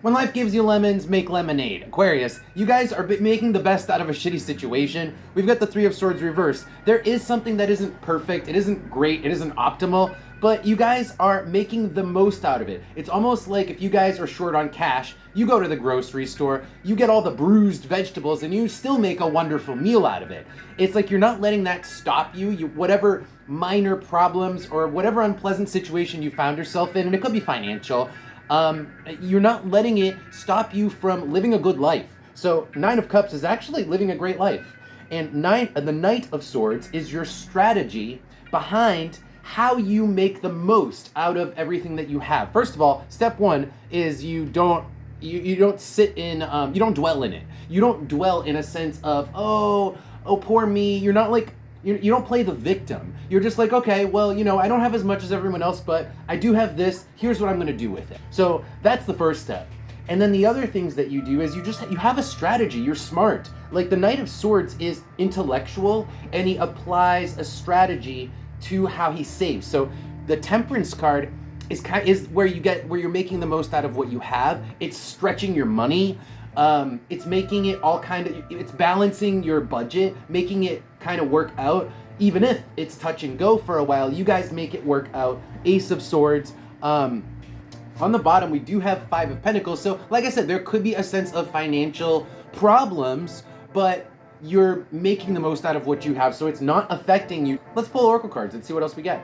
When life gives you lemons, make lemonade. Aquarius, you guys are making the best out of a shitty situation. We've got the Three of Swords reversed. There is something that isn't perfect, it isn't great, it isn't optimal, but you guys are making the most out of it. It's almost like if you guys are short on cash, you go to the grocery store, you get all the bruised vegetables, and you still make a wonderful meal out of it. It's like you're not letting that stop you. Whatever minor problems or whatever unpleasant situation you found yourself in, and it could be financial, you're not letting it stop you from living a good life. So Nine of Cups is actually living a great life. And the Knight of Swords is your strategy behind how you make the most out of everything that you have. First of all, step one is you don't sit in, you don't dwell in it. You don't dwell in a sense of, oh, poor me. You're not like, you don't play the victim. You're just like, okay, well, I don't have as much as everyone else, but I do have this. Here's what I'm going to do with it. So that's the first step. And then the other things that you do is you have a strategy. You're smart. Like the Knight of Swords is intellectual, and he applies a strategy to how he saves. So the Temperance card is where you're making the most out of what you have. It's stretching your money. It's making it all it's balancing your budget, making it kind of work out. Even if it's touch and go for a while, you guys make it work out. Ace of Swords. On the bottom, we do have Five of Pentacles. So like I said, there could be a sense of financial problems, but you're making the most out of what you have, so it's not affecting you. Let's pull Oracle cards and see what else we get.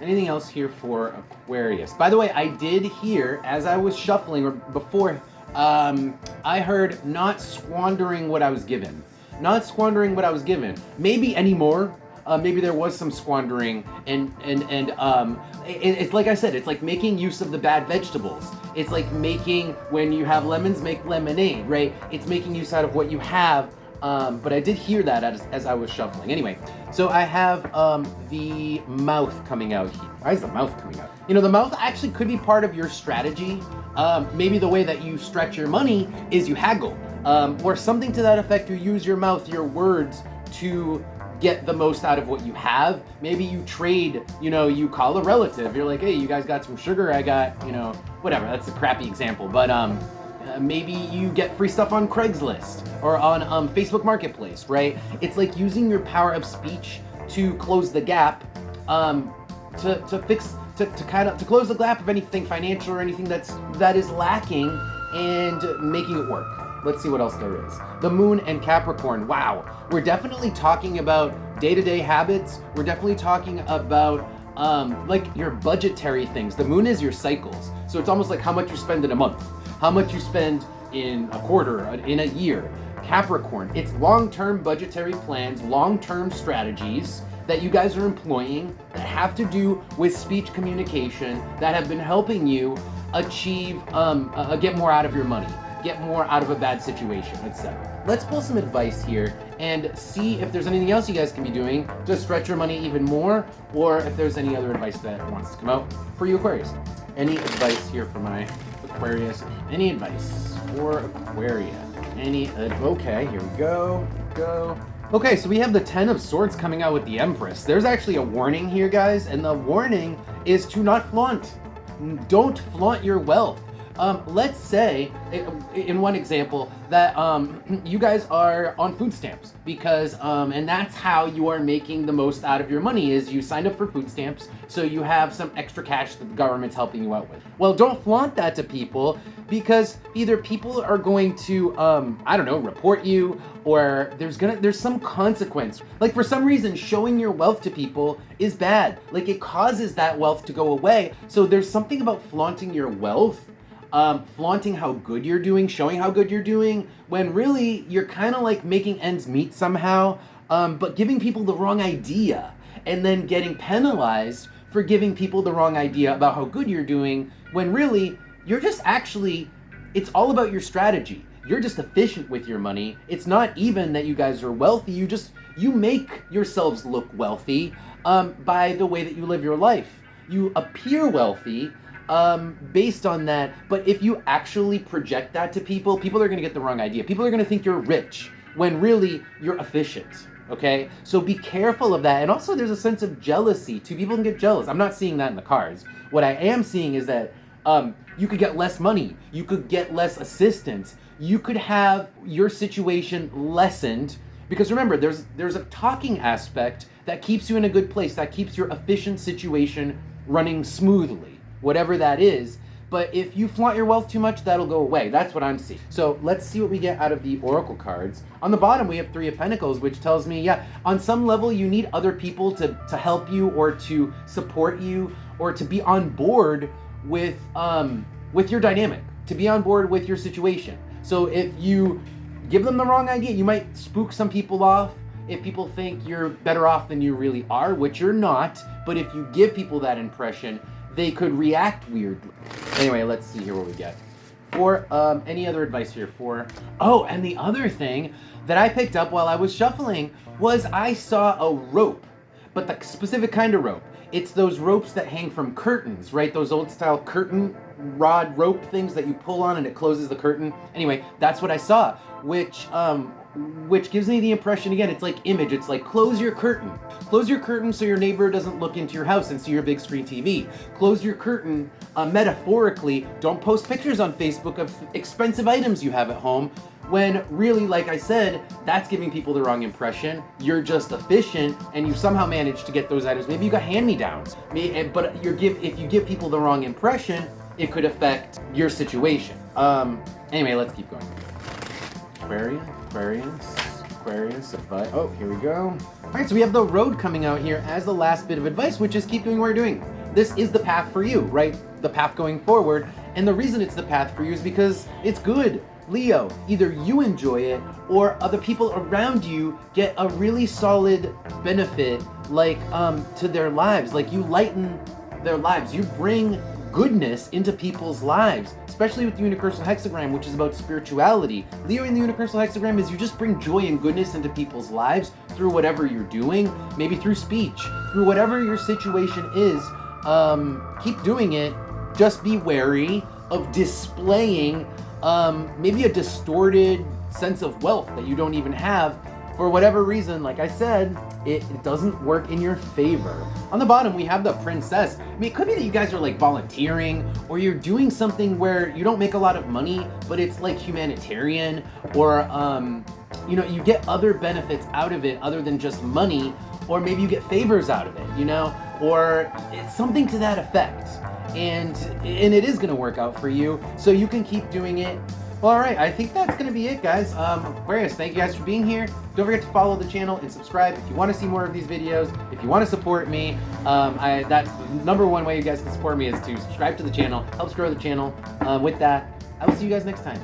Anything else here for Aquarius? By the way, I did hear, as I was shuffling, or before, I heard not squandering what I was given. Not squandering what I was given. Maybe anymore. Maybe there was some squandering, and it's like I said, it's like making use of the bad vegetables. It's like when you have lemons, make lemonade, right? It's making use out of what you have. But I did hear that as I was shuffling. Anyway, so I have the mouth coming out here. Why is the mouth coming out? The mouth actually could be part of your strategy. Maybe the way that you stretch your money is you haggle, or something to that effect. You use your mouth, your words, to get the most out of what you have. Maybe you trade, you call a relative. You're like, hey, you guys got some sugar? I got, whatever. That's a crappy example, but maybe you get free stuff on Craigslist or on Facebook Marketplace, right? It's like using your power of speech to close the gap, to close the gap of anything financial or anything that is lacking, and making it work. Let's see what else there is. The Moon and Capricorn. Wow. We're definitely talking about day-to-day habits. We're definitely talking about like your budgetary things. The Moon is your cycles. So it's almost like how much you spend in a month, how much you spend in a quarter, in a year. Capricorn, it's long-term budgetary plans, long-term strategies that you guys are employing that have to do with speech communication, that have been helping you achieve, get more out of your money, get more out of a bad situation, etc. Let's pull some advice here and see if there's anything else you guys can be doing to stretch your money even more, or if there's any other advice that wants to come out for you, Aquarius. Any advice here for my Aquarius? Any advice for Aquarius? Okay, here we go. Okay, so we have the Ten of Swords coming out with the Empress. There's actually a warning here, guys, and the warning is to not flaunt. Don't flaunt your wealth. Let's say, in one example, that you guys are on food stamps because, and that's how you are making the most out of your money, is you signed up for food stamps, so you have some extra cash that the government's helping you out with. Well, don't flaunt that to people, because either people are going to, report you, or there's some consequence. Like, for some reason, showing your wealth to people is bad. Like, it causes that wealth to go away. So there's something about flaunting your wealth, flaunting how good you're doing, showing how good you're doing, when really you're kind of like making ends meet somehow, but giving people the wrong idea, and then getting penalized for giving people the wrong idea about how good you're doing, when really you're just it's all about your strategy. You're just efficient with your money. It's not even that you guys are wealthy. You make yourselves look wealthy by the way that you live your life. You appear wealthy based on that, but if you actually project that to people are going to get the wrong idea. People are going to think you're rich when really you're efficient, okay? So be careful of that. And also there's a sense of jealousy. Two people can get jealous. I'm not seeing that in the cards. What I am seeing is that You could get less money. You could get less assistance. You could have your situation lessened, because remember, there's a talking aspect that keeps you in a good place, that keeps your efficient situation running smoothly, whatever that is. But if you flaunt your wealth too much, that'll go away. That's what I'm seeing. So let's see what we get out of the Oracle cards. On the bottom, we have Three of Pentacles, which tells me, yeah, on some level, you need other people to help you or to support you or to be on board with your dynamic, to be on board with your situation. So if you give them the wrong idea, you might spook some people off. If people think you're better off than you really are, which you're not, but if you give people that impression, they could react weirdly. Anyway, let's see here what we get. For any other advice here for... Oh, and the other thing that I picked up while I was shuffling was I saw a rope, but the specific kind of rope. It's those ropes that hang from curtains, right? Those old style curtain rod rope things that you pull on and it closes the curtain. Anyway, that's what I saw, which gives me the impression, again, it's like image. It's like, close your curtain. Close your curtain so your neighbor doesn't look into your house and see your big screen TV. Close your curtain, metaphorically. Don't post pictures on Facebook of expensive items you have at home, when really, like I said, that's giving people the wrong impression. You're just efficient and you somehow managed to get those items. Maybe you got hand-me-downs, but if you give people the wrong impression, it could affect your situation. Anyway, let's keep going. Aquarius, advice. Oh, here we go. All right, so we have the road coming out here as the last bit of advice, which is keep doing what you're doing. This is the path for you, right? The path going forward. And the reason it's the path for you is because it's good. Leo, either you enjoy it or other people around you get a really solid benefit, like to their lives. Like, you lighten their lives. You bring goodness into people's lives, especially with the Universal Hexagram, which is about spirituality. Leo in the Universal Hexagram is you just bring joy and goodness into people's lives through whatever you're doing, maybe through speech, through whatever your situation is. Keep doing it. Just be wary of displaying maybe a distorted sense of wealth that you don't even have. For whatever reason, like I said, it doesn't work in your favor. On the bottom, we have the Princess. I mean, it could be that you guys are like volunteering, or you're doing something where you don't make a lot of money, but it's like humanitarian, or you know, you get other benefits out of it other than just money, or maybe you get favors out of it, you know, or it's something to that effect. And it is gonna work out for you, so you can keep doing it. Well, all right, I think that's going to be it, guys. Aquarius, thank you guys for being here. Don't forget to follow the channel and subscribe if you want to see more of these videos. If you want to support me, that's the number one way you guys can support me, is to subscribe to the channel. Helps grow the channel. With that, I will see you guys next time.